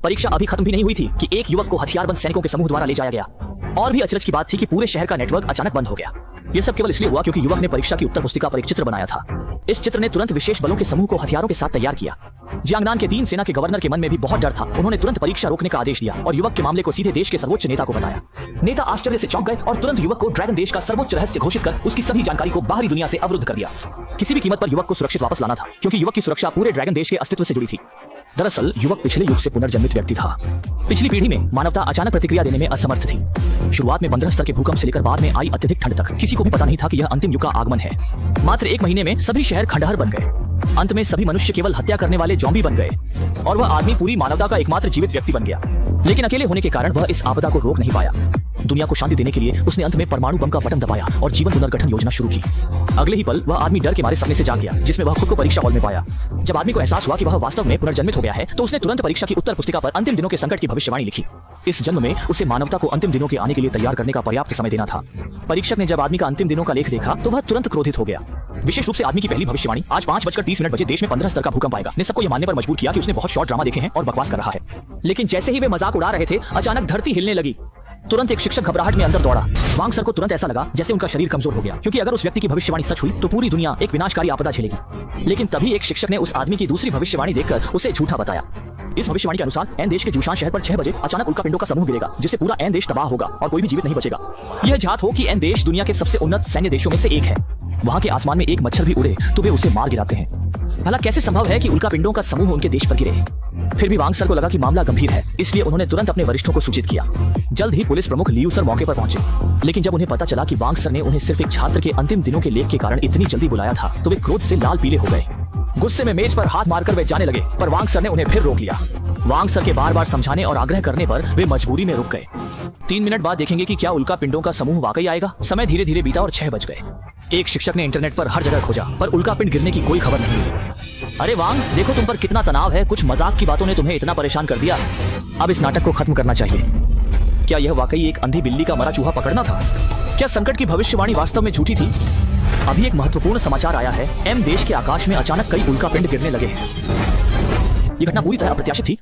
परीक्षा अभी खत्म भी नहीं हुई थी कि एक युवक को हथियारबंद सैनिकों के समूह द्वारा ले जाया गया। और भी अचरज की बात थी कि पूरे शहर का नेटवर्क अचानक बंद हो गया। यह सब केवल इसलिए हुआ क्योंकि युवक ने परीक्षा की उत्तर पुस्तिका पर एक चित्र बनाया था। इस चित्र ने तुरंत विशेष बलों के समूह को हथियारों के साथ तैयार किया। जियांगनान के 3 सेना के गवर्नर के मन में भी बहुत डर था। उन्होंने तुरंत परीक्षा रोकने का आदेश दिया और युवक के मामले को सीधे देश के सर्वोच्च नेता को बताया। नेता आश्चर्य से चौंक गए और तुरंत युवक को ड्रैगन देश का सर्वोच्च रहस्य घोषित कर उसकी सभी जानकारी को बाहरी दुनिया से अवरुद्ध कर दिया। किसी भी कीमत पर युवक को सुरक्षित वापस लाना था, क्योंकि युवक की सुरक्षा पूरे ड्रैगन देश के अस्तित्व से जुड़ी थी। दरअसल युवक पिछले युग से पुनर्जन्मित व्यक्ति था। पिछली पीढ़ी में मानवता अचानक प्रतिक्रिया देने में असमर्थ थी। शुरुआत में 15 स्तर के भूकंप से लेकर बाद में आई अत्यधिक ठंड तक किसी को भी पता नहीं था कि यह अंतिम युग का आगमन है। मात्र 1 महीने में सभी शहर खंडहर बन गए। अंत में सभी मनुष्य केवल हत्या करने वाले ज़ॉम्बी बन गए और वह आदमी पूरी मानवता का एकमात्र जीवित व्यक्ति बन गया। लेकिन अकेले होने के कारण वह इस आपदा को रोक नहीं पाया। दुनिया को शांति देने के लिए उसने अंत में परमाणु बम का बटन दबाया और जीवन पुनर्गठन योजना शुरू की। अगले ही पल वह आदमी डर के मारे सपने से जाग गया, जिसमें वह खुद को परीक्षा हॉल में पाया। जब आदमी को एहसास हुआ कि वह वास्तव में पुनर्जन्मित हो गया है, तो उसने तुरंत परीक्षा की उत्तर पुस्तिका पर अंतिम दिनों के संकट की भविष्यवाणी लिखी। इस जन्म में उसे मानवता को अंतिम दिनों के आने के लिए तैयार करने का पर्याप्त समय देना था। परीक्षक ने जब आदमी का अंतिम दिनों का लेख देखा तो वह तुरंत क्रोधित हो गया। विशेष रूप से आदमी की पहली भविष्यवाणी, आज 5:30 बजे देश में 15 स्तर का भूकंप आएगा, ने सबको यह मानने पर मजबूर किया कि उसने बहुत शॉर्ट ड्रामा देखे हैं और बकवास कर रहा है। लेकिन जैसे ही वे मजाक उड़ा रहे थे, अचानक धरती हिलने लगी। तुरंत एक शिक्षक घबराहट में अंदर दौड़ा। वांग सर को तुरंत ऐसा लगा जैसे उनका शरीर कमजोर हो गया, क्योंकि अगर उस व्यक्ति की भविष्यवाणी सच हुई तो पूरी दुनिया एक विनाशकारी आपदा झेलेगी। लेकिन तभी एक शिक्षक ने उस आदमी की दूसरी भविष्यवाणी देखकर उसे झूठा बताया। इस भविष्यवाणी के अनुसार एन देश के जूशान शहर पर 6 बजे अचानक उल्कापिंडों का समूह गिरेगा, जिससे पूरा एन देश तबाह होगा और कोई भी जीवित नहीं बचेगा। यह जात हो कि एन देश दुनिया के सबसे उन्नत सैन्य देशों में से एक है। वहाँ के आसमान में एक मच्छर भी उड़े तो वे उसे मार गिराते हैं। भला कैसे संभव है कि उल्कापिंडों का समूह उनके देश पर गिरे? फिर भी वांग सर को लगा कि मामला गंभीर है, इसलिए उन्होंने तुरंत अपने वरिष्ठों को सूचित किया। जल्द ही पुलिस प्रमुख लियू सर मौके पर पहुंचे। लेकिन जब उन्हें पता चला कि वांग सर ने उन्हें सिर्फ एक छात्र के अंतिम दिनों के लेख के कारण इतनी जल्दी बुलाया था, तो वे क्रोध से लाल पीले हो गए। गुस्से में मेज पर हाथ मारकर वे जाने लगे, पर वांग सर ने उन्हें फिर रोक लिया। वांग सर के बार बार समझाने और आग्रह करने पर वे मजबूरी में रुक गए। 3 मिनट बाद देखेंगे कि क्या उल्कापिंडों का समूह वाकई आएगा। समय धीरे धीरे बीता और 6 बज गए। एक शिक्षक ने इंटरनेट पर हर जगह खोजा, पर उल्कापिंड गिरने की कोई खबर नहीं मिली। अरे वांग, देखो तुम पर कितना तनाव है। कुछ मजाक की बातों ने तुम्हें इतना परेशान कर दिया। अब इस नाटक को खत्म करना चाहिए। क्या यह वाकई एक अंधी बिल्ली का मरा चूहा पकड़ना था? क्या संकट की भविष्यवाणी वास्तव में झूठी थी? अभी एक महत्वपूर्ण समाचार आया है। एम देश के आकाश में अचानक कई उल्कापिंड गिरने लगे हैं। यह घटना पूरी तरह अप्रत्याशित थी